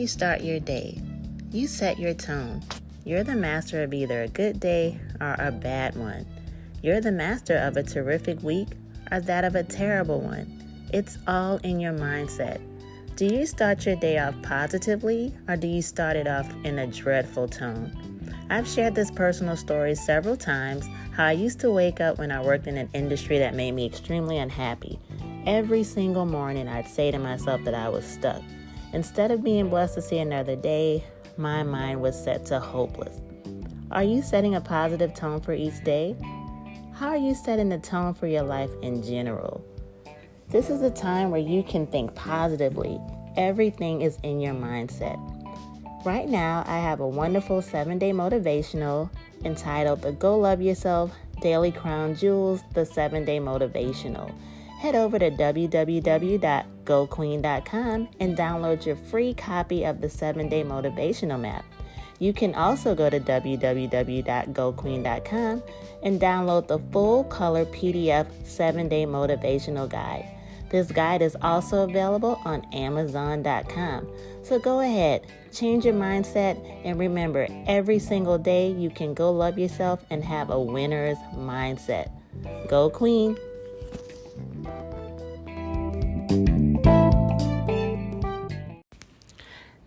you start your day? You set your tone. You're the master of either a good day or a bad one. You're the master of a terrific week or that of a terrible one. It's all in your mindset. Do you start your day off positively or do you start it off in a dreadful tone? I've shared this personal story several times, how I used to wake up when I worked in an industry that made me extremely unhappy. Every single morning I'd say to myself that I was stuck. Instead of being blessed to see another day, my mind was set to hopeless. Are you setting a positive tone for each day? How are you setting the tone for your life in general? This is a time where you can think positively. Everything is in your mindset. Right now, I have a wonderful 7-day motivational entitled the Geaux Love Ya'Self Daily Crown Jewels, the 7-day motivational. Head over to www.goqueen.com and download your free copy of the 7-day motivational map. You can also go to www.goqueen.com and download the full color PDF 7-day motivational guide. This guide is also available on Amazon.com. So go ahead, change your mindset, and remember, every single day you can go love yourself and have a winner's mindset. Go Queen!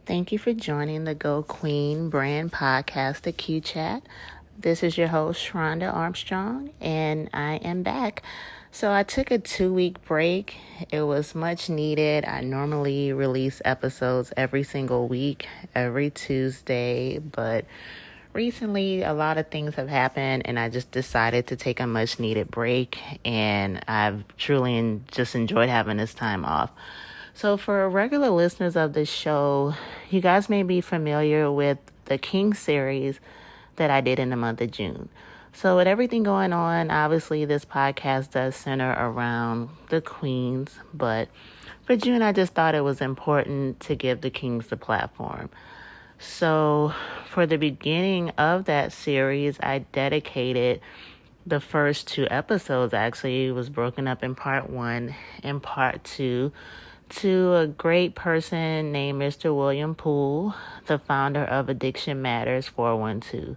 Thank you for joining the Go Queen brand podcast, the Q Chat. This is your host, Shronda Armstrong, and I am back. So I took a 2-week break. It was much needed. I normally release episodes every single week, every Tuesday, but recently a lot of things have happened and I just decided to take a much needed break, and I've truly just enjoyed having this time off. So for regular listeners of this show, you guys may be familiar with the King series that I did in the month of June. So with everything going on, obviously this podcast does center around the queens, but for June, I just thought it was important to give the kings the platform. So for the beginning of that series, I dedicated the first 2 episodes. Actually, it was broken up in part 1 and part 2 to a great person named Mr. William Poole, the founder of Addiction Matters 412.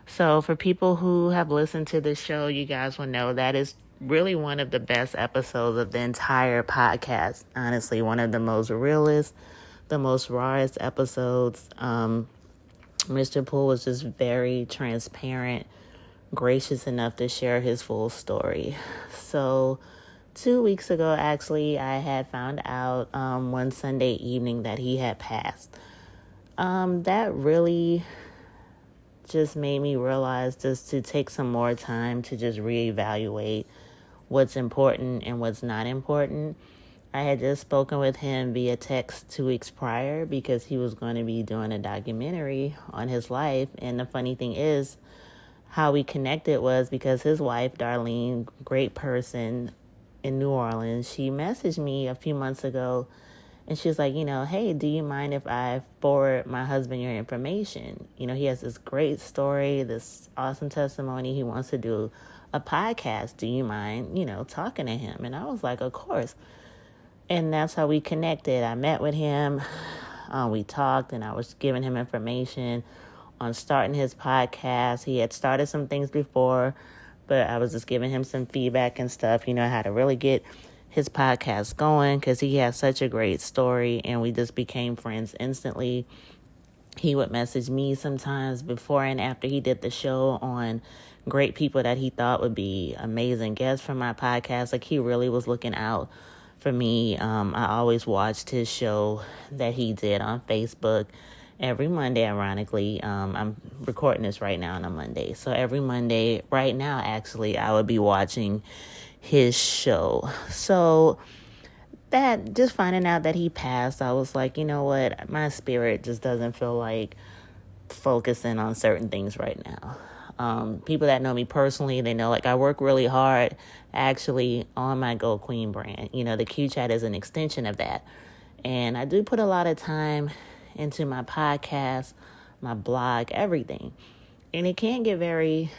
So for people who have listened to the show, you guys will know that is really one of the best episodes of the entire podcast. Honestly, one of the most realest, the most rawest episodes. Mr. Poole was just very transparent, gracious enough to share his full story. So 2 weeks ago, actually, I had found out one Sunday evening that he had passed. That really just made me realize just to take some more time to just reevaluate what's important and what's not important. I had just spoken with him via text 2 weeks prior because he was going to be doing a documentary on his life. And the funny thing is, how we connected was because his wife, Darlene, great person in New Orleans, she messaged me a few months ago and she was like, hey, do you mind if I forward my husband your information? He has this great story, this awesome testimony. He wants to do a podcast. Do you mind, talking to him? And I was like, of course. And that's how we connected. I met with him. We talked and I was giving him information on starting his podcast. He had started some things before, but I was just giving him some feedback and stuff, how to really get his podcast going because he has such a great story, and we just became friends instantly. He would message me sometimes before and after he did the show on great people that he thought would be amazing guests for my podcast. Like, he really was looking out for me. I always watched his show that he did on Facebook every Monday, ironically. I'm recording this right now on a Monday. So every Monday, right now, actually, I would be watching his show. So that, just finding out that he passed, I was like, you know what? My spirit just doesn't feel like focusing on certain things right now. People that know me personally, they know, like, I work really hard actually on my Go Queen brand. The Q Chat is an extension of that. And I do put a lot of time into my podcast, my blog, everything. And it can get very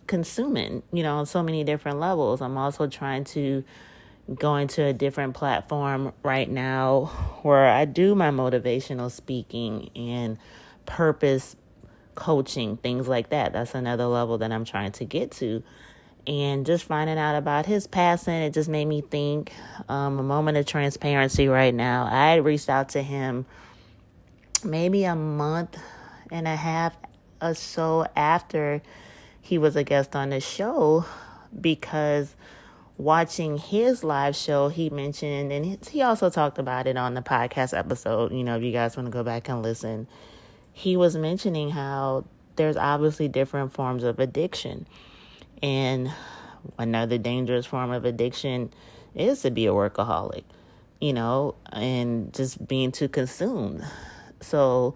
consuming, on so many different levels. I'm also trying to, going to a different platform right now where I do my motivational speaking and purpose coaching, things like that. That's another level that I'm trying to get to. And just finding out about his passing, it just made me think, a moment of transparency right now. I had reached out to him maybe a month and a half or so after he was a guest on the show, because watching his live show, he mentioned, and he also talked about it on the podcast episode, if you guys want to go back and listen, he was mentioning how there's obviously different forms of addiction. And another dangerous form of addiction is to be a workaholic, and just being too consumed. So,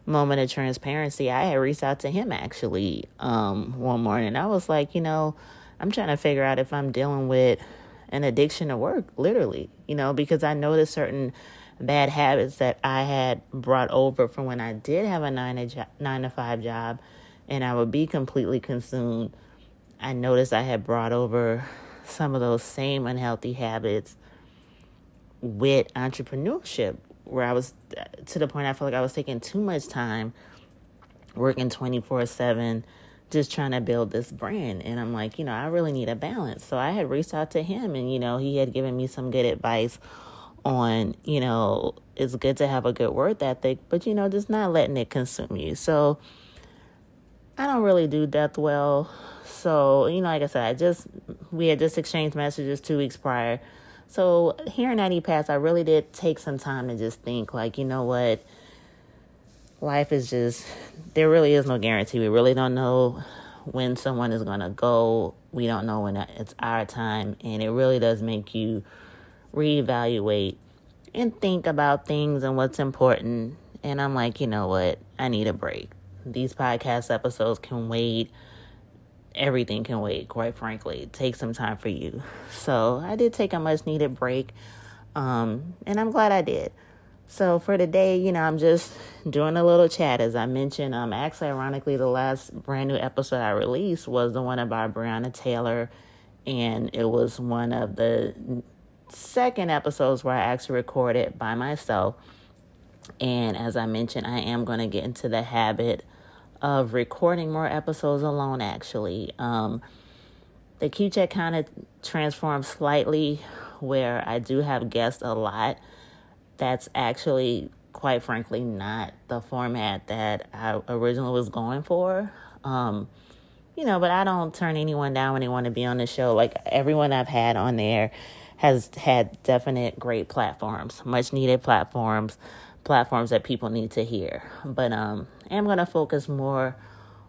moment of transparency, I had reached out to him actually one morning. I was like, I'm trying to figure out if I'm dealing with an addiction to work, literally, because I noticed certain bad habits that I had brought over from when I did have a 9 to 5 job, and I would be completely consumed. I noticed I had brought over some of those same unhealthy habits with entrepreneurship, where I was to the point I felt like I was taking too much time working 24/7, just trying to build this brand. And I'm like, I really need a balance. So I had reached out to him, and, he had given me some good advice on, it's good to have a good work ethic, but, just not letting it consume you. So I don't really do death well. So, like I said, we had just exchanged messages 2 weeks prior. So hearing that he passed, I really did take some time to just think, like, what? Life is just, there really is no guarantee. We really don't know when someone is going to go. We don't know when it's our time. And it really does make you reevaluate and think about things and what's important. And I'm like, what? I need a break. These podcast episodes can wait. Everything can wait, quite frankly. Take some time for you. So I did take a much needed break. And I'm glad I did. So for today, I'm just doing a little chat. As I mentioned, actually, ironically, the last brand new episode I released was the one about Breonna Taylor. And it was one of the second episodes where I actually recorded by myself. And as I mentioned, I am going to get into the habit of recording more episodes alone, actually. The Q-Chat kind of transformed slightly, where I do have guests a lot. That's actually, quite frankly, not the format that I originally was going for. But I don't turn anyone down when they want to be on the show. Like, everyone I've had on there has had definite great platforms, much needed platforms that people need to hear. But I'm going to focus more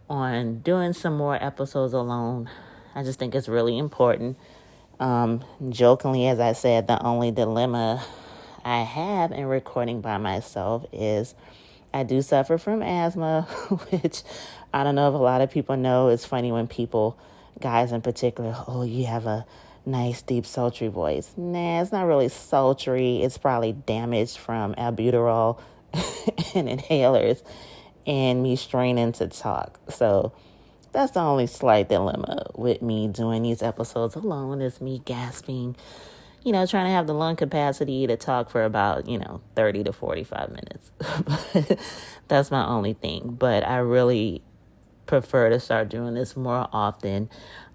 on doing some more episodes alone. I just think it's really important. Jokingly, as I said, the only dilemma I have in recording by myself is I do suffer from asthma, which I don't know if a lot of people know. It's funny when people, guys in particular, you have a nice, deep, sultry voice. Nah, it's not really sultry. It's probably damaged from albuterol and inhalers and me straining to talk. So that's the only slight dilemma with me doing these episodes alone, is me gasping, trying to have the lung capacity to talk for about, 30 to 45 minutes. That's my only thing. But I really prefer to start doing this more often.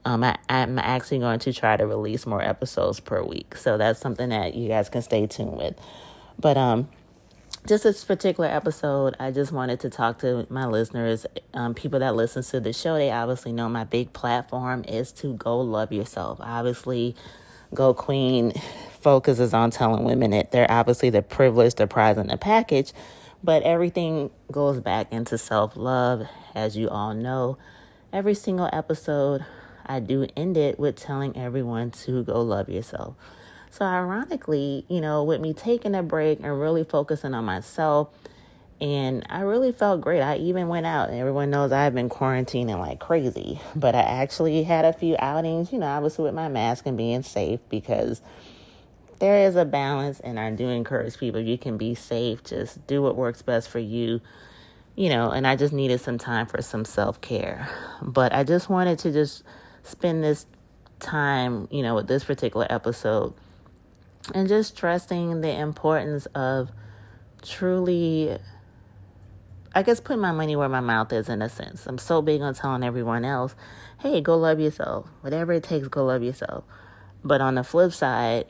I'm actually going to try to release more episodes per week. So that's something that you guys can stay tuned with. But just this particular episode, I just wanted to talk to my listeners, people that listen to the show. They obviously know my big platform is to go love yourself. Obviously, Go Queen focuses on telling women that they're obviously the privilege, the prize, and the package. But everything goes back into self-love. As you all know, every single episode, I do end it with telling everyone to go love yourself. So ironically, with me taking a break and really focusing on myself, and I really felt great. I even went out. Everyone knows I've been quarantining like crazy, but I actually had a few outings, obviously with my mask and being safe, because there is a balance, and I do encourage people, you can be safe, just do what works best for you, and I just needed some time for some self-care. But I just wanted to just spend this time, with this particular episode, and just stressing the importance of truly, I guess, putting my money where my mouth is, in a sense. I'm so big on telling everyone else, hey, go love yourself. Whatever it takes, go love yourself. But on the flip side,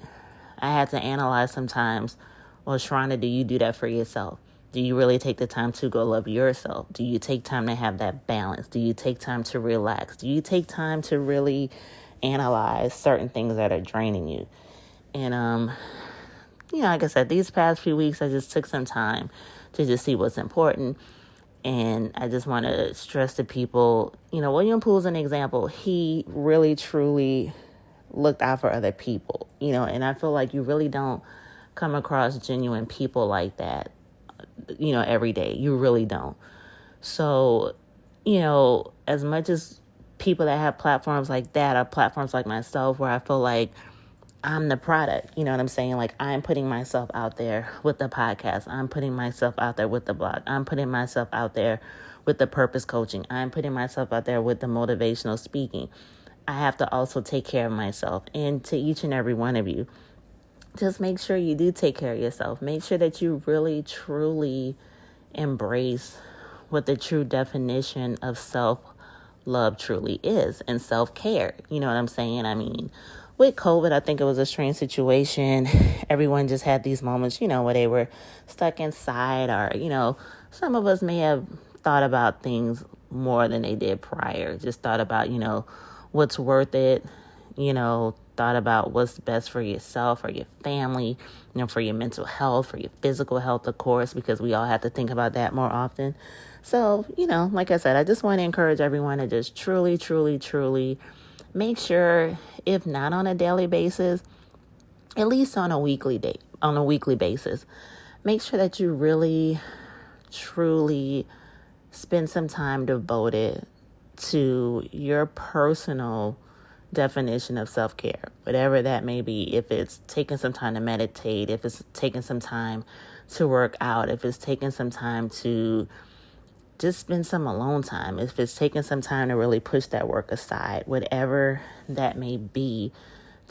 I had to analyze sometimes, well, Shronda, do you do that for yourself? Do you really take the time to go love yourself? Do you take time to have that balance? Do you take time to relax? Do you take time to really analyze certain things that are draining you? And, like I said, these past few weeks, I just took some time to just see what's important. And I just want to stress to people, William Poole's an example. He really, truly looked out for other people, and I feel like you really don't come across genuine people like that, every day. You really don't. So, as much as people that have platforms like that are platforms like myself, where I feel like I'm the product, you know what I'm saying? Like, I'm putting myself out there with the podcast. I'm putting myself out there with the blog. I'm putting myself out there with the purpose coaching. I'm putting myself out there with the motivational speaking. I have to also take care of myself. And to each and every one of you, just make sure you do take care of yourself. Make sure that you really, truly embrace what the true definition of self-love truly is, and self-care. You know what I'm saying? I mean, with COVID, I think it was a strange situation. Everyone just had these moments, where they were stuck inside, or, some of us may have thought about things more than they did prior. Just thought about, what's worth it, thought about what's best for yourself or your family, for your mental health, for your physical health, of course, because we all have to think about that more often. So, like I said, I just want to encourage everyone to just truly, truly, truly make sure, if not on a daily basis, at least on a weekly basis, make sure that you really, truly spend some time devoted to your personal definition of self-care, whatever that may be. If it's taking some time to meditate, if it's taking some time to work out, if it's taking some time to just spend some alone time, if it's taking some time to really push that work aside, whatever that may be,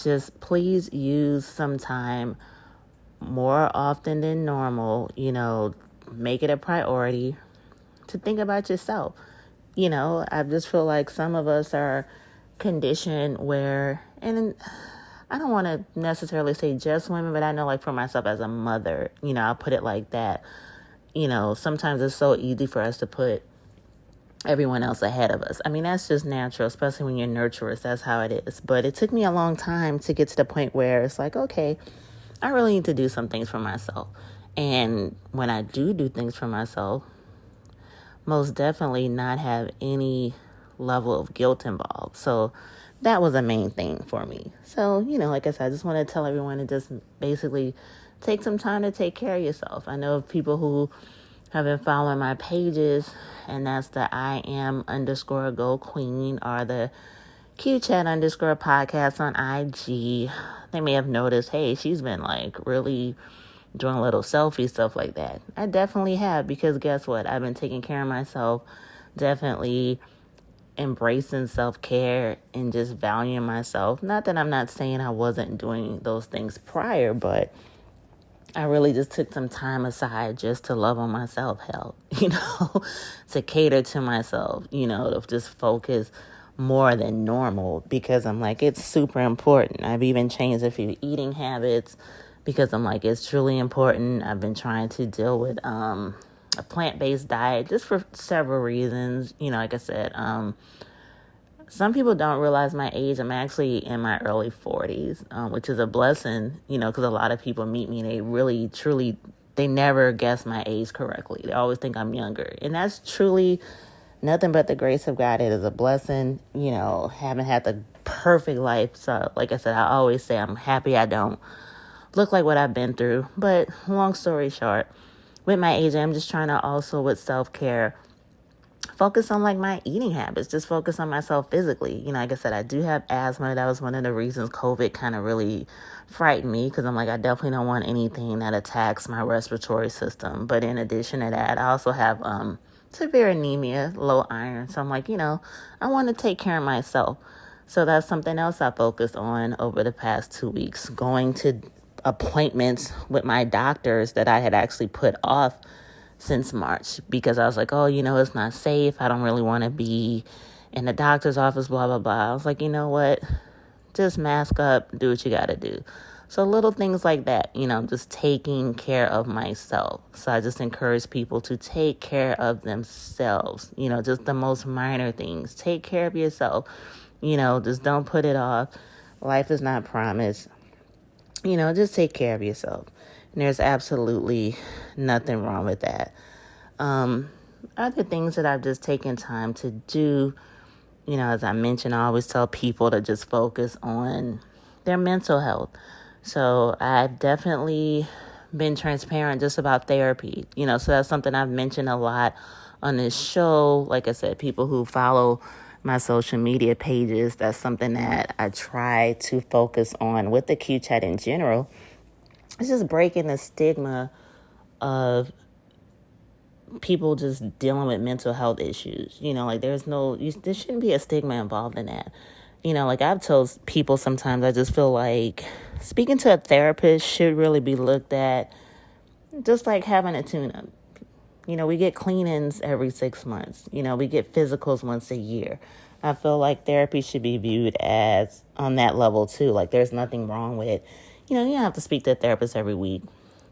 just please use some time more often than normal, make it a priority to think about yourself. I just feel like some of us are conditioned where, and I don't want to necessarily say just women, but I know, like, for myself as a mother, I'll put it like that. Sometimes it's so easy for us to put everyone else ahead of us. I mean, that's just natural, especially when you're nurturers. That's how it is. But it took me a long time to get to the point where it's like, okay, I really need to do some things for myself. And when I do things for myself, most definitely not have any level of guilt involved. So that was a main thing for me. So, like I said, I just want to tell everyone to just basically take some time to take care of yourself. I know of people who have been following my pages, and that's the IAM_Go Queen or the QChat_podcast on IG. They may have noticed, hey, she's been like really doing little selfie stuff like that. I definitely have, because guess what? I've been taking care of myself, definitely embracing self-care and just valuing myself. Not that I'm not saying I wasn't doing those things prior, but I really just took some time aside just to love on myself, to cater to myself, to just focus more than normal, because I'm like, it's super important. I've even changed a few eating habits because I'm like, it's truly important. I've been trying to deal with a plant-based diet just for several reasons. Like I said, some people don't realize my age. I'm actually in my early 40s, which is a blessing, because a lot of people meet me and they really, truly, they never guess my age correctly. They always think I'm younger. And that's truly nothing but the grace of God. It is a blessing, haven't had the perfect life. So like I said, I always say I'm happy I don't look like what I've been through. But long story short, with my age, I'm just trying to also, with self-care, focus on like my eating habits, just focus on myself physically. Like I said, I do have asthma. That was one of the reasons COVID kind of really frightened me, because I'm like, I definitely don't want anything that attacks my respiratory system. But in addition to that, I also have severe anemia, low iron. So I'm like, I want to take care of myself. So that's something else I focused on over the past 2 weeks, going to appointments with my doctors that I had actually put off since March because I was like, oh, it's not safe. I don't really want to be in the doctor's office, blah, blah, blah. I was like, you know what? Just mask up, do what you got to do. So little things like that, just taking care of myself. So I just encourage people to take care of themselves, just the most minor things. Take care of yourself, just don't put it off. Life is not promised. Just take care of yourself. And there's absolutely nothing wrong with that. Other things that I've just taken time to do, as I mentioned, I always tell people to just focus on their mental health. So I've definitely been transparent just about therapy, so that's something I've mentioned a lot on this show. Like I said, people who follow my social media pages, that's something that I try to focus on with the Q Chat in general. It's just breaking the stigma of people just dealing with mental health issues. There shouldn't be a stigma involved in that. Like I've told people sometimes, I just feel like speaking to a therapist should really be looked at just like having a tune-up. We get cleanings every 6 months. We get physicals once a year. I feel like therapy should be viewed as on that level too. Like there's nothing wrong with, you don't have to speak to a therapist every week.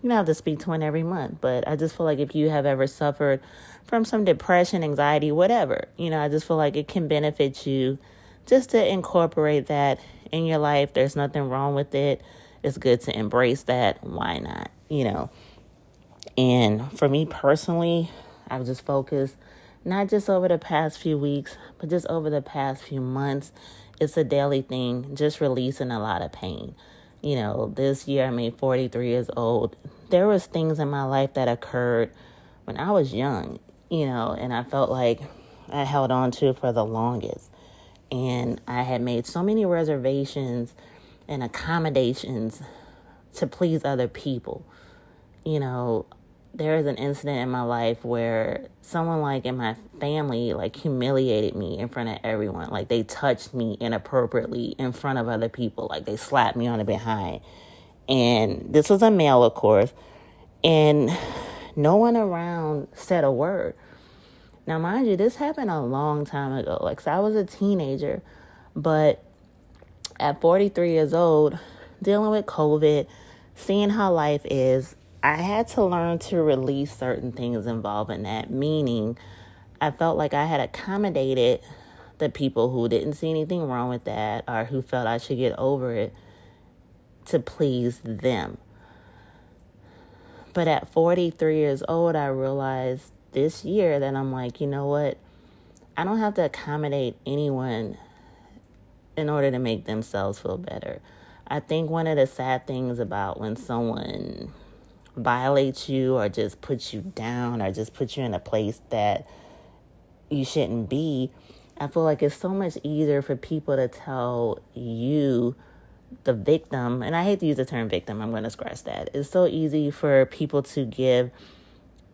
You don't have to speak to one every month. But I just feel like if you have ever suffered from some depression, anxiety, whatever, I just feel like it can benefit you just to incorporate that in your life. There's nothing wrong with it. It's good to embrace that. Why not? And for me personally, I've just focused not just over the past few weeks, but just over the past few months. It's a daily thing, just releasing a lot of pain. This year I made 43 years old. There was things in my life that occurred when I was young, and I felt like I held on to it for the longest. And I had made so many reservations and accommodations to please other people. There was an incident in my life where someone like in my family like humiliated me in front of everyone. Like they touched me inappropriately in front of other people. Like they slapped me on the behind. And this was a male, of course. And no one around said a word. Now, mind you, this happened a long time ago. So I was a teenager, but at 43 years old, dealing with COVID, seeing how life is, I had to learn to release certain things involving that, meaning I felt like I had accommodated the people who didn't see anything wrong with that or who felt I should get over it to please them. But at 43 years old, I realized this year that I'm like, you know what? I don't have to accommodate anyone in order to make themselves feel better. I think one of the sad things about when someone violates you or just puts you down or just puts you in a place that you shouldn't be, I feel like it's so much easier for people to tell you, the victim, and I hate to use the term victim, I'm going to scratch that. It's so easy for people to give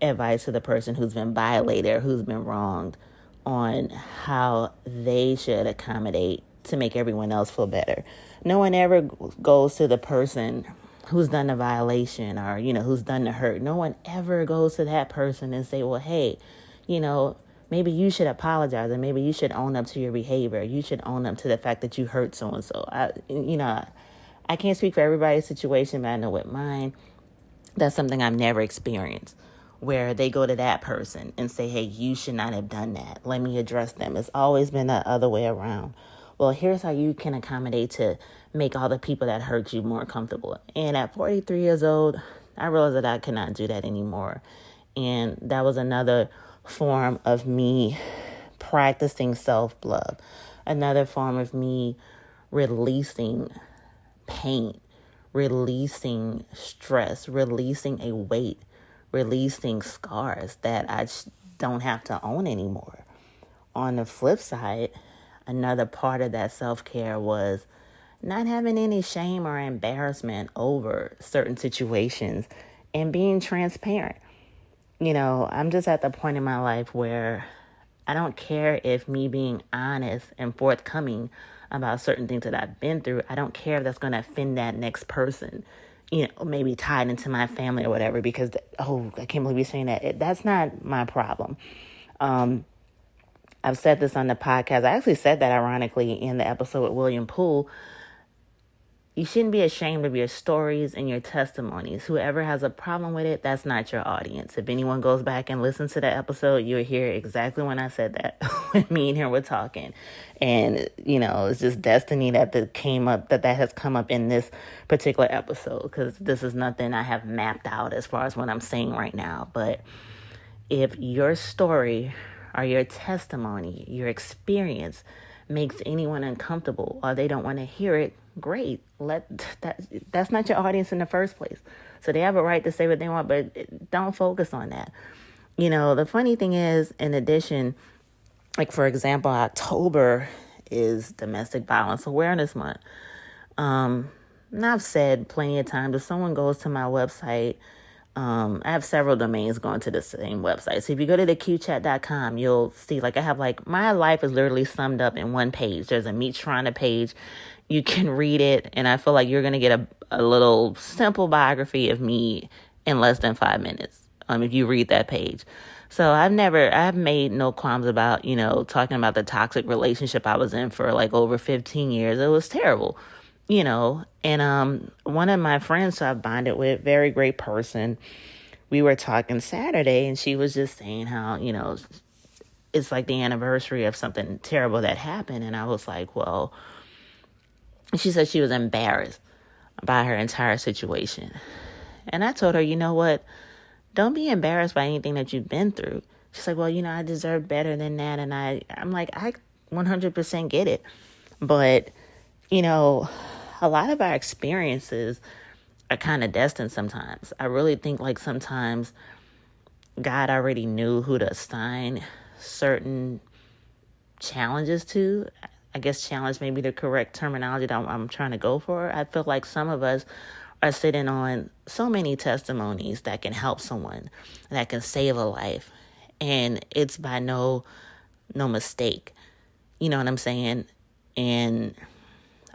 advice to the person who's been violated or who's been wronged on how they should accommodate to make everyone else feel better. No one ever goes to the person who's done the violation or, who's done the hurt. No one ever goes to that person and say, well, hey, maybe you should apologize and maybe you should own up to your behavior. You should own up to the fact that you hurt so-and-so. I can't speak for everybody's situation, but I know with mine, that's something I've never experienced, where they go to that person and say, hey, you should not have done that. Let me address them. It's always been the other way around. Well, here's how you can accommodate to make all the people that hurt you more comfortable. And at 43 years old, I realized that I could not do that anymore. And that was another form of me practicing self-love, another form of me releasing pain, releasing stress, releasing a weight, releasing scars that I don't have to own anymore. On the flip side, another part of that self-care was not having any shame or embarrassment over certain situations and being transparent. I'm just at the point in my life where I don't care if me being honest and forthcoming about certain things that I've been through, I don't care if that's going to offend that next person. maybe tied into my family or whatever, because, I can't believe you're saying that. That's not my problem. I've said this on the podcast. I actually said that ironically in the episode with William Poole. You shouldn't be ashamed of your stories and your testimonies. Whoever has a problem with it, that's not your audience. If anyone goes back and listens to the episode, you'll hear exactly when I said that, when me and him were talking. And, it's just destiny that has come up in this particular episode, because this is nothing I have mapped out as far as what I'm saying right now. But if your story or your testimony, your experience makes anyone uncomfortable or they don't want to hear it, great. That's not your audience in the first place. So they have a right to say what they want, but don't focus on that. The funny thing is, in addition, like, for example, October is Domestic Violence Awareness Month. And I've said plenty of times, if someone goes to my website, I have several domains going to the same website. So if you go to theqchat.com, you'll see, I have, my life is literally summed up in one page. There's a Meet Shronda page. You can read it, and I feel like you're going to get a little simple biography of me in less than 5 minutes, if you read that page. So I've made no qualms about, talking about the toxic relationship I was in for over 15 years. It was terrible. And one of my friends who I bonded with, very great person, we were talking Saturday, and she was just saying how, it's like the anniversary of something terrible that happened. And I was like, well, she said she was embarrassed by her entire situation. And I told her, you know what? Don't be embarrassed by anything that you've been through. She's like, well, I deserve better than that. And I'm like, I 100% get it. But, a lot of our experiences are kind of destined sometimes. I really think sometimes God already knew who to assign certain challenges to. I guess challenge may be the correct terminology that I'm trying to go for. I feel like some of us are sitting on so many testimonies that can help someone, that can save a life. And it's by no mistake. You know what I'm saying? And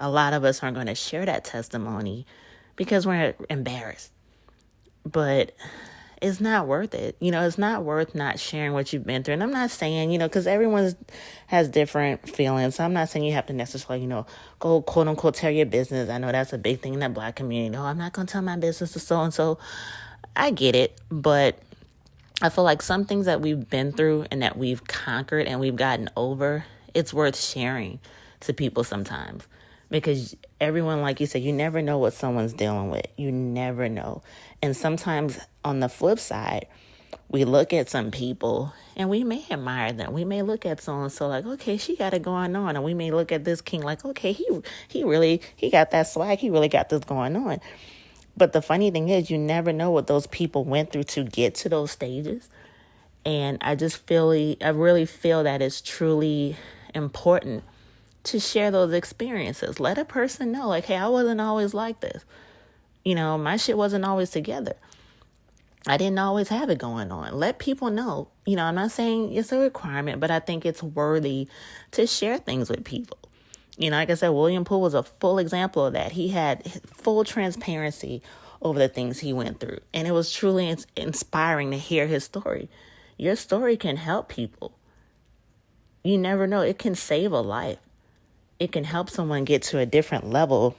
a lot of us aren't going to share that testimony because we're embarrassed. But it's not worth it. It's not worth not sharing what you've been through. And I'm not saying, because everyone has different feelings. So I'm not saying you have to necessarily, go quote unquote tell your business. I know that's a big thing in the Black community. No, I'm not going to tell my business to so-and-so. I get it. But I feel like some things that we've been through and that we've conquered and we've gotten over, it's worth sharing to people sometimes. Because everyone, like you said, you never know what someone's dealing with. You never know. And sometimes on the flip side, we look at some people and we may admire them. We may look at so-and-so like, okay, she got it going on. And we may look at this king like, okay, he got that swag. He really got this going on. But the funny thing is, you never know what those people went through to get to those stages. And I really feel that it's truly important to share those experiences. Let a person know, hey, I wasn't always like this. My shit wasn't always together. I didn't always have it going on. Let people know. I'm not saying it's a requirement, but I think it's worthy to share things with people. Like I said, William Poole was a full example of that. He had full transparency over the things he went through. And it was truly inspiring to hear his story. Your story can help people. You never know. It can save a life. It can help someone get to a different level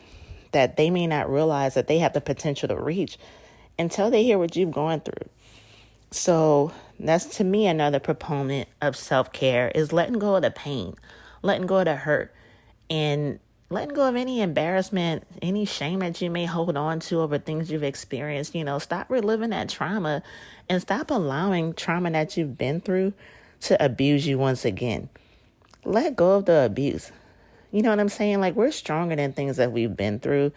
that they may not realize that they have the potential to reach until they hear what you've gone through. So that's, to me, another proponent of self-care is letting go of the pain, letting go of the hurt, and letting go of any embarrassment, any shame that you may hold on to over things you've experienced. Stop reliving that trauma and stop allowing trauma that you've been through to abuse you once again. Let go of the abuse. You know what I'm saying? We're stronger than things that we've been through.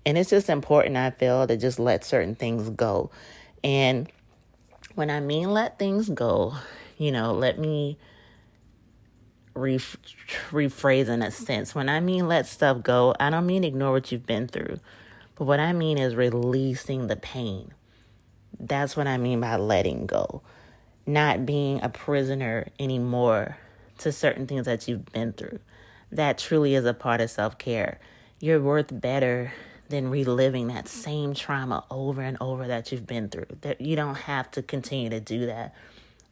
And it's just important, I feel, to just let certain things go. And when I mean let things go, let me rephrase in a sense. When I mean let stuff go, I don't mean ignore what you've been through. But what I mean is releasing the pain. That's what I mean by letting go. Not being a prisoner anymore to certain things that you've been through. That truly is a part of self-care. You're worth better than reliving that same trauma over and over that you've been through. That you don't have to continue to do that.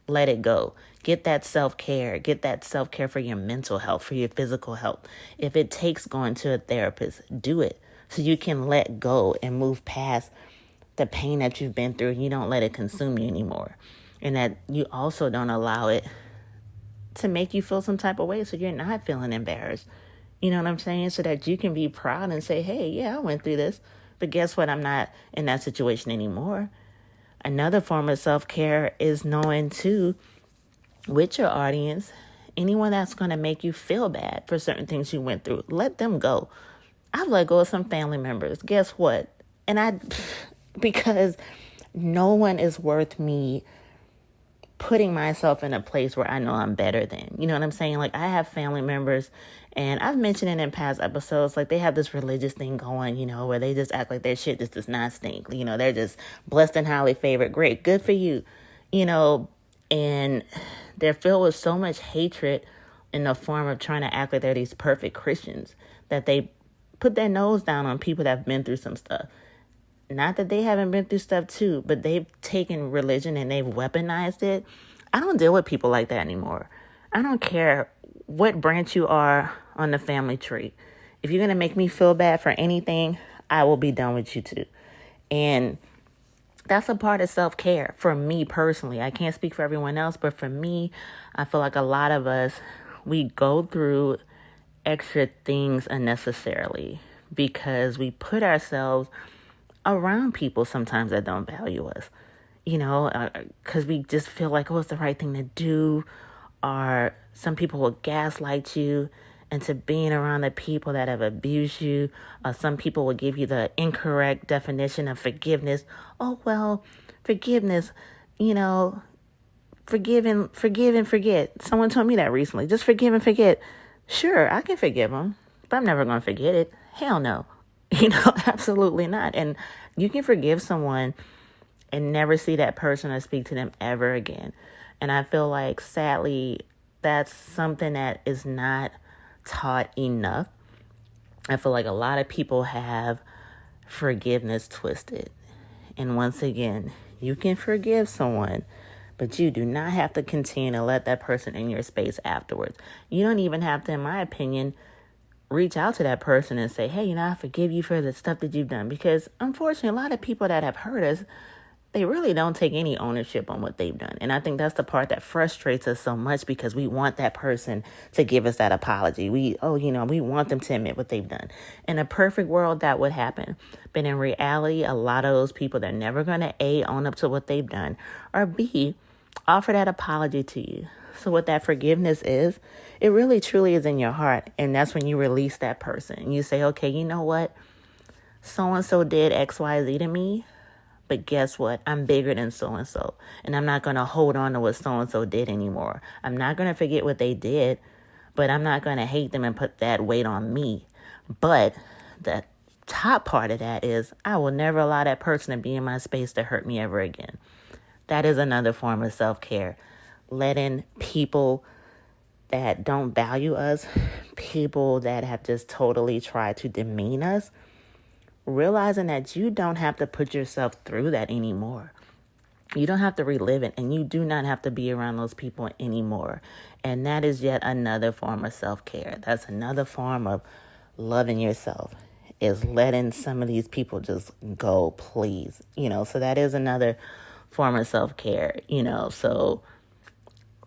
Let it go. Get that self-care. Get that self-care for your mental health, for your physical health. If it takes going to a therapist, do it so you can let go and move past the pain that you've been through. You don't let it consume you anymore. And that you also don't allow it to make you feel some type of way so you're not feeling embarrassed. You know what I'm saying? So that you can be proud and say, hey, yeah, I went through this. But guess what? I'm not in that situation anymore. Another form of self-care is knowing, too, with your audience, anyone that's going to make you feel bad for certain things you went through, let them go. I've let go of some family members. Guess what? Because no one is worth me putting myself in a place where I know I'm better than. You know what I'm saying? Like, I have family members, and I've mentioned it in past episodes, like, they have this religious thing going, where they just act like their shit just does not stink. They're just blessed and highly favored. Great. Good for you. And they're filled with so much hatred in the form of trying to act like they're these perfect Christians that they put their nose down on people that have been through some stuff. Not that they haven't been through stuff too, but they've taken religion and they've weaponized it. I don't deal with people like that anymore. I don't care what branch you are on the family tree. If you're going to make me feel bad for anything, I will be done with you too. And that's a part of self-care for me personally. I can't speak for everyone else, but for me, I feel like a lot of us, we go through extra things unnecessarily because we put ourselves around people sometimes that don't value us, because we just feel like, it's the right thing to do. Or some people will gaslight you into being around the people that have abused you. Or some people will give you the incorrect definition of forgiveness. Oh, well, forgiveness, forgive and forget. Someone told me that recently. Just forgive and forget. Sure, I can forgive them, but I'm never going to forget it. Hell no. Absolutely not. And you can forgive someone and never see that person or speak to them ever again. And I feel like, sadly, that's something that is not taught enough. I feel like a lot of people have forgiveness twisted. And once again, you can forgive someone, but you do not have to continue to let that person in your space afterwards. You don't even have to, in my opinion, reach out to that person and say, hey, I forgive you for the stuff that you've done. Because unfortunately, a lot of people that have hurt us, they really don't take any ownership on what they've done. And I think that's the part that frustrates us so much, because we want that person to give us that apology. We want them to admit what they've done. In a perfect world, that would happen. But in reality, a lot of those people, they're never going to A, own up to what they've done, or B, offer that apology to you. So what that forgiveness is, it really truly is in your heart. And that's when you release that person. And you say, okay, you know what? So-and-so did X, Y, Z to me. But guess what? I'm bigger than so-and-so. And I'm not going to hold on to what so-and-so did anymore. I'm not going to forget what they did. But I'm not going to hate them and put that weight on me. But the top part of that is, I will never allow that person to be in my space to hurt me ever again. That is another form of self-care. Letting people that don't value us, people that have just totally tried to demean us, realizing that you don't have to put yourself through that anymore. You don't have to relive it, and you do not have to be around those people anymore. And that is yet another form of self-care. That's another form of loving yourself, is letting some of these people just go, please. So that is another form of self-care, so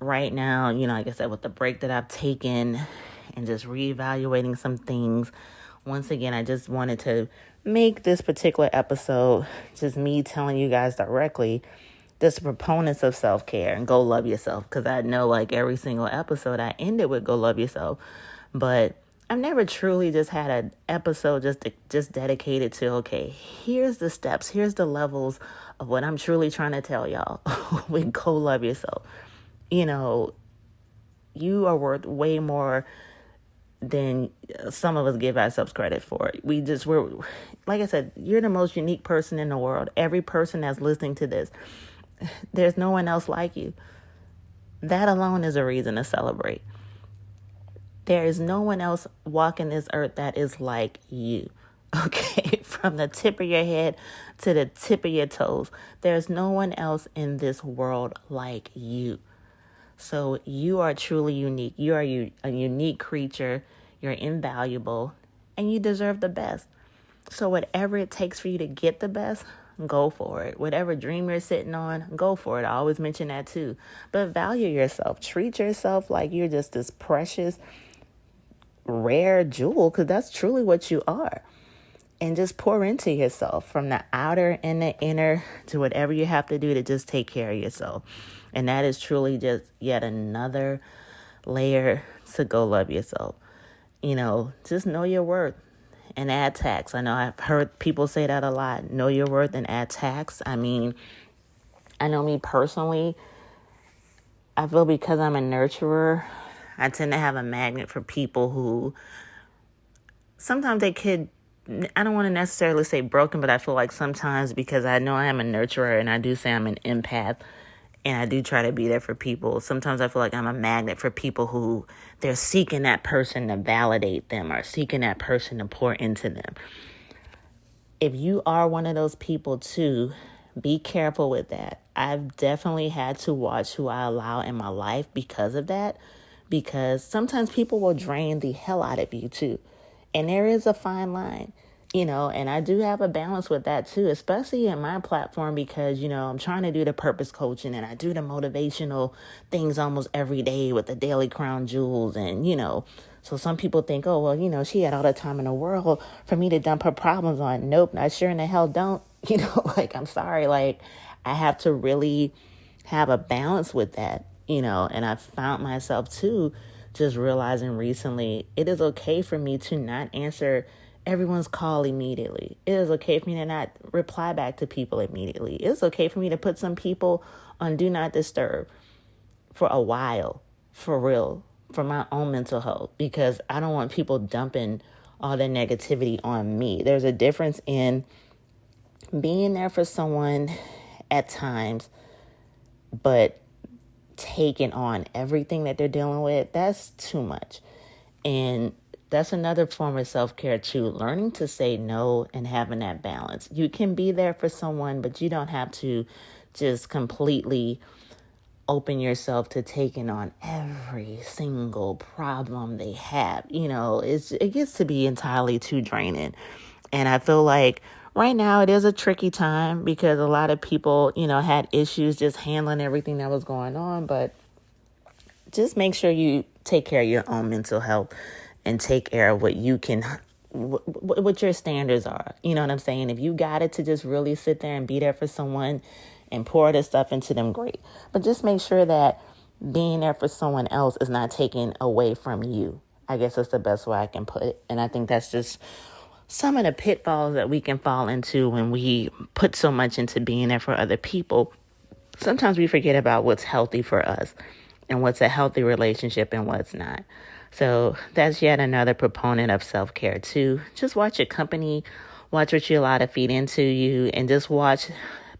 right now, like I said, with the break that I've taken and just reevaluating some things, once again, I just wanted to make this particular episode just me telling you guys directly just proponents of self-care and go love yourself. Because I know, like, every single episode I ended with go love yourself. But I've never truly just had an episode just dedicated to, okay, here's the steps, here's the levels of what I'm truly trying to tell y'all. We go love yourself. You are worth way more than some of us give ourselves credit for. We're like I said, you're the most unique person in the world. Every person that's listening to this, there's no one else like you. That alone is a reason to celebrate. There is no one else walking this earth that is like you. okay? From the tip of your head to the tip of your toes. There's no one else in this world like you. So you are truly unique. You are a unique creature. You're invaluable, and you deserve the best. So whatever it takes for you to get the best, go for it. Whatever dream you're sitting on, go for it. I always mention that too. But value yourself. Treat yourself like you're just this precious, rare jewel, because that's truly what you are. And just pour into yourself from the outer and the inner to whatever you have to do to just take care of yourself. And that is truly just yet another layer to go love yourself. Just know your worth and add tax. I know I've heard people say that a lot. Know your worth and add tax. I mean, I know me personally, I feel because I'm a nurturer, I tend to have a magnet for people who sometimes they could, I don't want to necessarily say broken, but I feel like sometimes because I know I am a nurturer and I do say I'm an empath and I do try to be there for people. Sometimes I feel like I'm a magnet for people who they're seeking that person to validate them or seeking that person to pour into them. If you are one of those people too, be careful with that. I've definitely had to watch who I allow in my life because of that. Because sometimes people will drain the hell out of you too. And there is a fine line, and I do have a balance with that too, especially in my platform because, I'm trying to do the purpose coaching and I do the motivational things almost every day with the daily crown jewels. And, so some people think, oh, well, she had all the time in the world for me to dump her problems on. Nope, I sure in the hell don't. I'm sorry. I have to really have a balance with that, and I found myself too, just realizing recently, it is okay for me to not answer everyone's call immediately. It is okay for me to not reply back to people immediately. It's okay for me to put some people on do not disturb for a while, for real, for my own mental health, because I don't want people dumping all their negativity on me. There's a difference in being there for someone at times, but taking on everything that they're dealing with, that's too much. And that's another form of self-care too, learning to say no and having that balance. You can be there for someone, but you don't have to just completely open yourself to taking on every single problem they have. It gets to be entirely too draining. And I feel like right now it is a tricky time because a lot of people, had issues just handling everything that was going on. But just make sure you take care of your own mental health and take care of what you can, what your standards are. You know what I'm saying? If you got it to just really sit there and be there for someone and pour this stuff into them, great. But just make sure that being there for someone else is not taken away from you. I guess that's the best way I can put it. And I think that's just some of the pitfalls that we can fall into when we put so much into being there for other people. Sometimes we forget about what's healthy for us and what's a healthy relationship and what's not. So that's yet another proponent of self-care too. Just watch your company, watch what you allow to feed into you, and just watch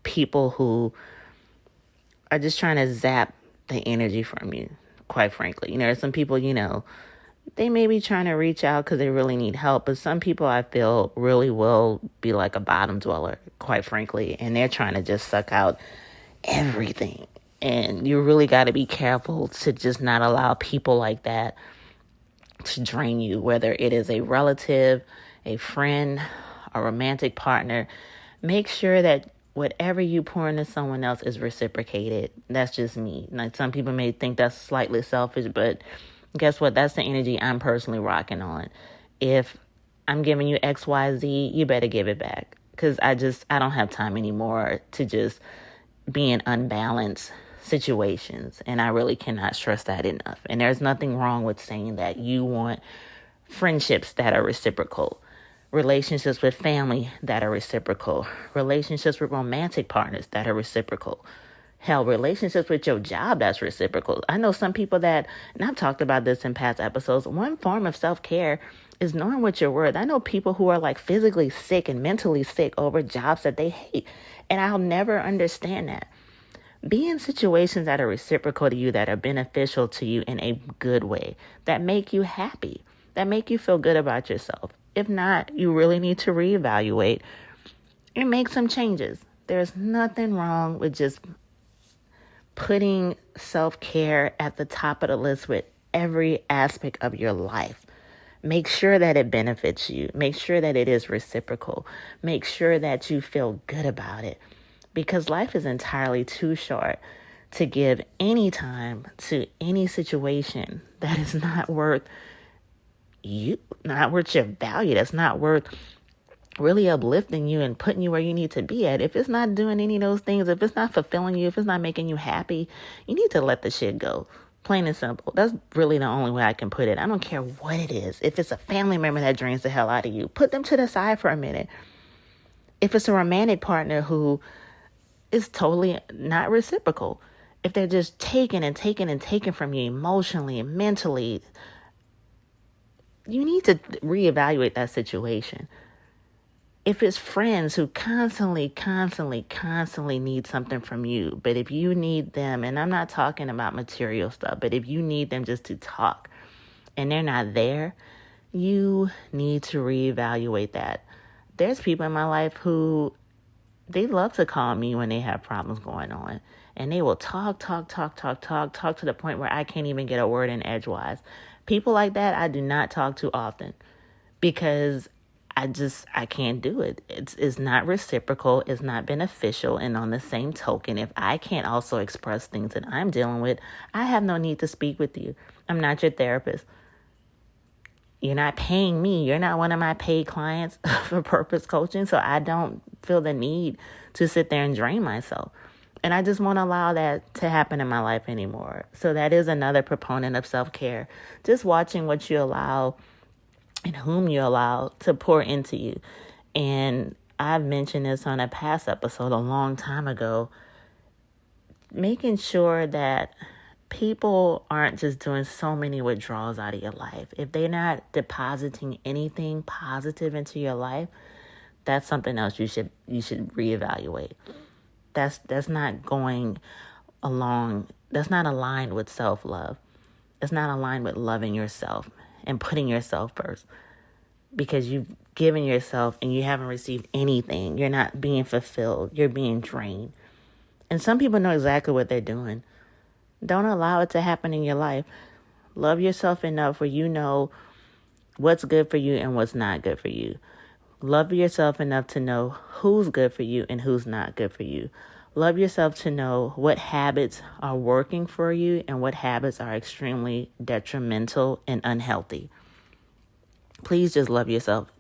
people who are just trying to zap the energy from you, quite frankly. There's some people, they may be trying to reach out because they really need help. But some people I feel really will be like a bottom dweller, quite frankly. And they're trying to just suck out everything. And you really got to be careful to just not allow people like that to drain you, whether it is a relative, a friend, a romantic partner. Make sure that whatever you pour into someone else is reciprocated. That's just me. Like some people may think that's slightly selfish, but guess what? That's the energy I'm personally rocking on. If I'm giving you X, Y, Z, you better give it back. Because I don't have time anymore to just be in unbalanced situations. And I really cannot stress that enough. And there's nothing wrong with saying that you want friendships that are reciprocal, relationships with family that are reciprocal, relationships with romantic partners that are reciprocal. Hell, relationships with your job that's reciprocal. I know some people that, and I've talked about this in past episodes, one form of self-care is knowing what you're worth. I know people who are like physically sick and mentally sick over jobs that they hate. And I'll never understand that. Be in situations that are reciprocal to you, that are beneficial to you in a good way, that make you happy, that make you feel good about yourself. If not, you really need to reevaluate and make some changes. There's nothing wrong with just putting self-care at the top of the list with every aspect of your life. Make sure that it benefits you. Make sure that it is reciprocal. Make sure that you feel good about it. Because life is entirely too short to give any time to any situation that is not worth you, not worth your value, that's not worth really uplifting you and putting you where you need to be at. If it's not doing any of those things, if it's not fulfilling you, if it's not making you happy, you need to let the shit go. Plain and simple. That's really the only way I can put it. I don't care what it is. If it's a family member that drains the hell out of you, put them to the side for a minute. If it's a romantic partner who is totally not reciprocal, if they're just taking and taking and taking from you emotionally and mentally, you need to reevaluate that situation. If it's friends who constantly need something from you, but if you need them, and I'm not talking about material stuff, but if you need them just to talk and they're not there, you need to reevaluate that. There's people in my life who, they love to call me when they have problems going on. And they will talk to the point where I can't even get a word in edgewise. People like that, I do not talk to often because I can't do it. It's not reciprocal. It's not beneficial. And on the same token, if I can't also express things that I'm dealing with, I have no need to speak with you. I'm not your therapist. You're not paying me. You're not one of my paid clients for purpose coaching. So I don't feel the need to sit there and drain myself. And I just won't allow that to happen in my life anymore. So that is another proponent of self-care. Just watching what you allow and whom you allow to pour into you. And I've mentioned this on a past episode a long time ago. Making sure that people aren't just doing so many withdrawals out of your life. If they're not depositing anything positive into your life, that's something else you should reevaluate. That's not going along. That's not aligned with self-love. It's not aligned with loving yourself and putting yourself first, because you've given yourself and you haven't received anything. You're not being fulfilled. You're being drained. And some people know exactly what they're doing. Don't allow it to happen in your life. Love yourself enough where you know what's good for you and what's not good for you. Love yourself enough to know who's good for you and who's not good for you. Love yourself to know what habits are working for you and what habits are extremely detrimental and unhealthy. Please just love yourself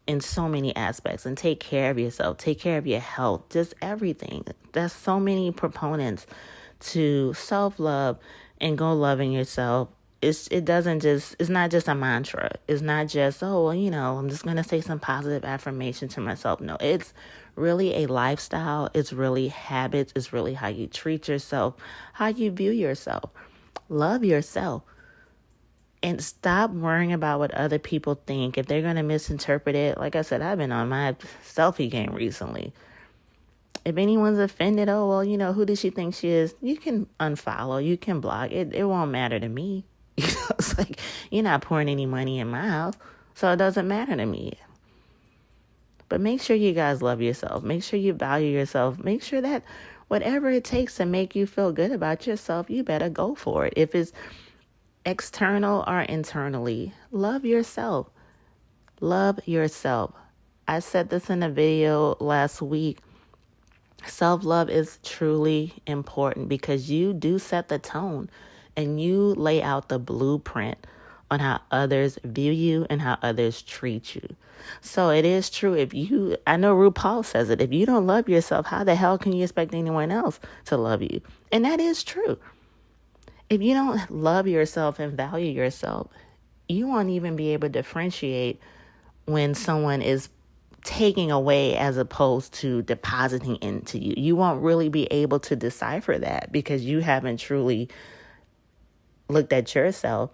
in so many aspects and take care of yourself. Take care of your health, just everything. There's so many proponents to self-love and go loving yourself. It's not just a mantra. It's not just, I'm just going to say some positive affirmation to myself. No, it's really a lifestyle. It's really habits. It's really how you treat yourself, how you view yourself. Love yourself. And stop worrying about what other people think. If they're going to misinterpret it, like I said, I've been on my selfie game recently. If anyone's offended, who does she think she is? You can unfollow, you can block. It won't matter to me. It's like, you're not pouring any money in my house, so it doesn't matter to me. But make sure you guys love yourself. Make sure you value yourself. Make sure that whatever it takes to make you feel good about yourself, you better go for it. If it's external or internally, love yourself. Love yourself. I said this in a video last week. Self-love is truly important because you do set the tone and you lay out the blueprint on how others view you and how others treat you. So it is true. I know RuPaul says it, if you don't love yourself, how the hell can you expect anyone else to love you? And that is true. If you don't love yourself and value yourself, you won't even be able to differentiate when someone is taking away as opposed to depositing into you. You won't really be able to decipher that because you haven't truly looked at yourself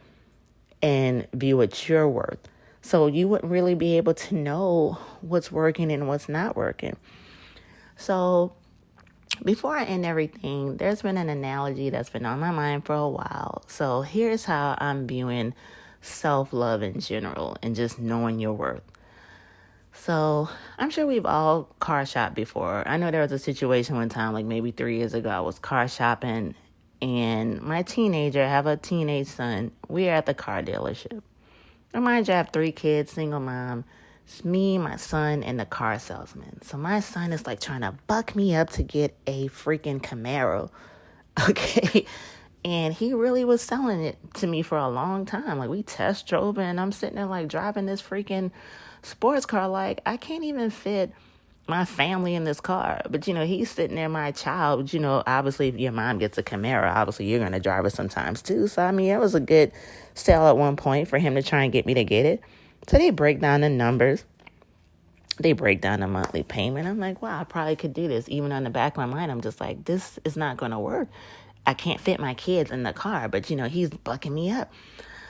and view what you're worth. So you wouldn't really be able to know what's working and what's not working. So before I end everything, there's been an analogy that's been on my mind for a while. So here's how I'm viewing self-love in general and just knowing your worth. So I'm sure we've all car shopped before. I know there was a situation one time, like maybe 3 years ago, I was car shopping and my teenager, I have a teenage son. We are at the car dealership. And mind you, I have 3 kids, single mom. It's me, my son, and the car salesman. So my son is like trying to buck me up to get a freaking Camaro. Okay. And he really was selling it to me for a long time. Like we test drove it and I'm sitting there like driving this freaking sports car. Like I can't even fit my family in this car. But, he's sitting there, my child. Obviously if your mom gets a Camaro, obviously you're going to drive it sometimes too. So, it was a good sale at one point for him to try and get me to get it. So they break down the numbers. They break down the monthly payment. I'm like, wow, I probably could do this. Even on the back of my mind, I'm just like, this is not going to work. I can't fit my kids in the car, but, he's bucking me up.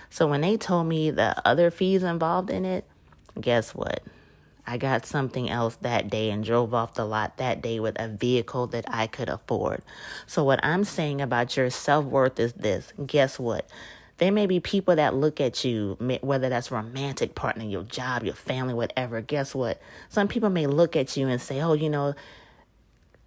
So when they told me the other fees involved in it, guess what? I got something else that day and drove off the lot that day with a vehicle that I could afford. So what I'm saying about your self-worth is this. Guess what? There may be people that look at you, whether that's romantic partner, your job, your family, whatever. Guess what? Some people may look at you and say, oh,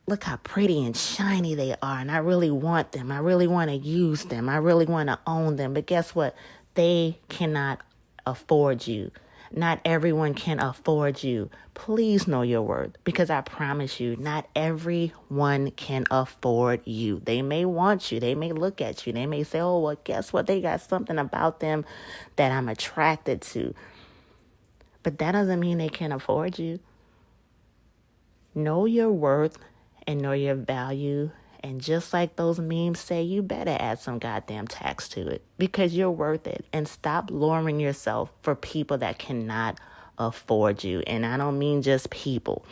look how pretty and shiny they are. And I really want them. I really want to use them. I really want to own them. But guess what? They cannot afford you. Not everyone can afford you. Please know your worth, because I promise you, not everyone can afford you. They may want you. They may look at you. They may say, oh, well, guess what? They got something about them that I'm attracted to. But that doesn't mean they can afford you. Know your worth and know your value. And just like those memes say, you better add some goddamn tax to it, because you're worth it. And stop lowering yourself for people that cannot afford you. And I don't mean just people,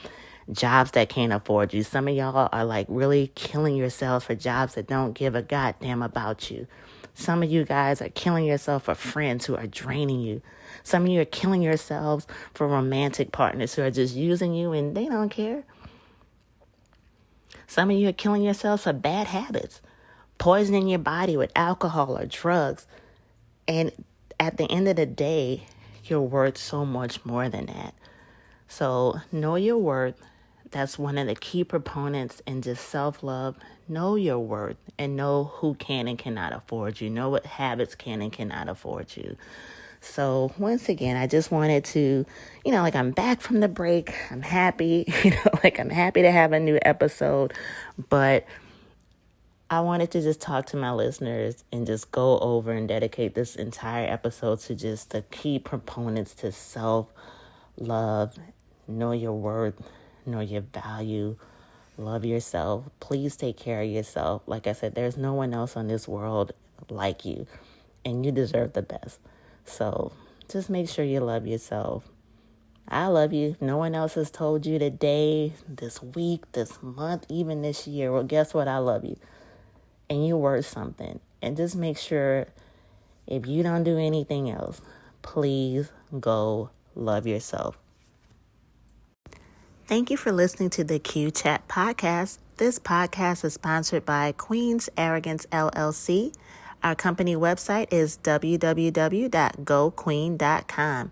jobs that can't afford you. Some of y'all are like really killing yourselves for jobs that don't give a goddamn about you. Some of you guys are killing yourself for friends who are draining you. Some of you are killing yourselves for romantic partners who are just using you and they don't care. Some of you are killing yourselves for bad habits, poisoning your body with alcohol or drugs. And at the end of the day, you're worth so much more than that. So know your worth. That's one of the key proponents in just self-love. Know your worth and know who can and cannot afford you. Know what habits can and cannot afford you. So once again, I just wanted to, I'm back from the break. I'm happy, I'm happy to have a new episode, but I wanted to just talk to my listeners and just go over and dedicate this entire episode to just the key proponents to self-love. Know your worth, know your value, love yourself. Please take care of yourself. Like I said, there's no one else on this world like you, and you deserve the best. So just make sure you love yourself. I love you. If no one else has told you today, this week, this month, even this year, well, guess what? I love you. And you're worth something. And just make sure, if you don't do anything else, please go love yourself. Thank you for listening to the Q Chat podcast. This podcast is sponsored by Queen's Arrogance LLC. Our company website is www.goqueen.com.